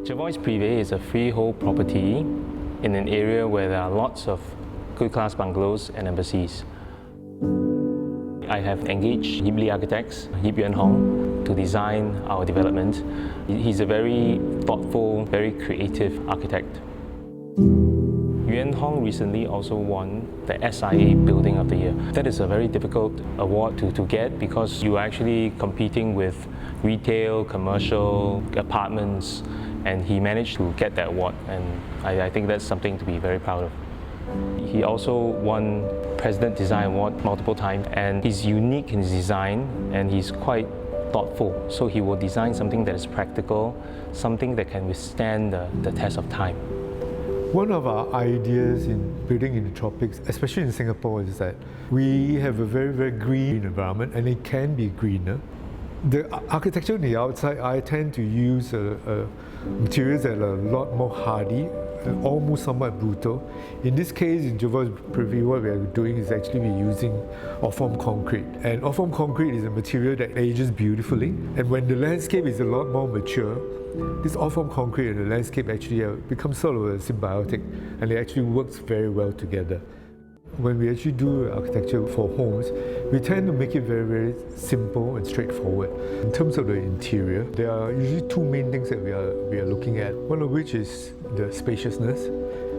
Jervois Prive is a freehold property in an area where there are lots of good class bungalows and embassies. I have engaged Yip Architects, Yip Yuen Hong, to design our development. He's a very thoughtful, very creative architect. Yuen Hong recently also won the SIA Building of the Year. That is a very difficult award to get because you are actually competing with retail, commercial, apartments, and he managed to get that award, and I think that's something to be very proud of. He also won President Design Award multiple times, and he's unique in his design and he's quite thoughtful. So he will design something that is practical, something that can withstand the test of time. One of our ideas in building in the tropics, especially in Singapore, is that we have a very, very green environment and it can be greener. The architecture on the outside, I tend to use materials that are a lot more hardy, almost somewhat brutal. In this case, in Jervois Prive, what we are doing is actually we're using off-form concrete. And off-form concrete is a material that ages beautifully. And when the landscape is a lot more mature, this off-form concrete and the landscape actually becomes sort of a symbiotic, and it actually works very well together. When we actually do architecture for homes, we tend to make it very, very simple and straightforward. In terms of the interior, there are usually two main things that we are looking at. One of which is the spaciousness,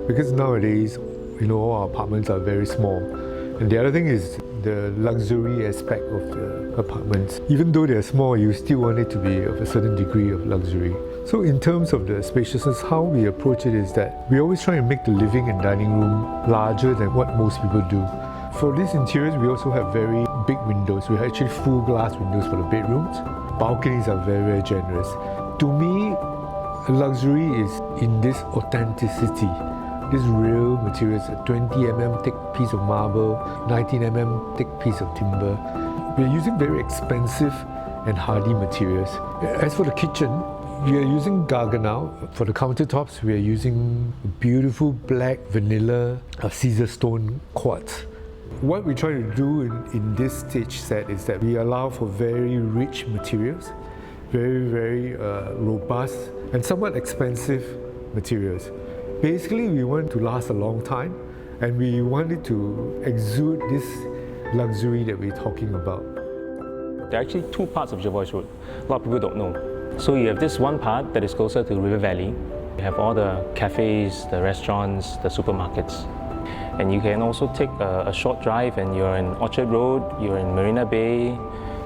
because nowadays, all our apartments are very small. And the other thing is the luxury aspect of the apartments. Even though they're small, you still want it to be of a certain degree of luxury. So in terms of the spaciousness, how we approach it is that we always try and make the living and dining room larger than what most people do. For these interiors, we also have very big windows. We have actually full glass windows for the bedrooms. Balconies are very, very generous. To me, luxury is in this authenticity. This real materials, a 20 mm thick piece of marble, 19 mm thick piece of timber. We're using very expensive and hardy materials. As for the kitchen, we are using Garganel. For the countertops, we are using beautiful black vanilla Caesar stone quartz. What we try to do in this stage set is that we allow for very rich materials, very, very robust and somewhat expensive materials. Basically, we want to last a long time, and we wanted to exude this luxury that we're talking about. There are actually two parts of Jervois Road. A lot of people don't know. So you have this one part that is closer to River Valley. You have all the cafes, the restaurants, the supermarkets. And you can also take a short drive and you're in Orchard Road, you're in Marina Bay,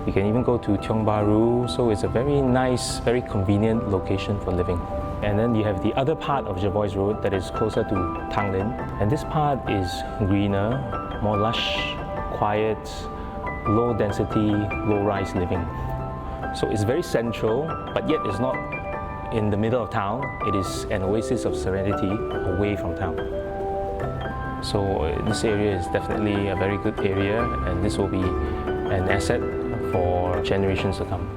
you can even go to Tiong Bahru. So it's a very nice, very convenient location for living. And then you have the other part of Jervois Road that is closer to Tanglin. And this part is greener, more lush, quiet, low density, low rise living. So it's very central, but yet it's not in the middle of town. It is an oasis of serenity away from town. So this area is definitely a very good area, and this will be an asset for generations to come.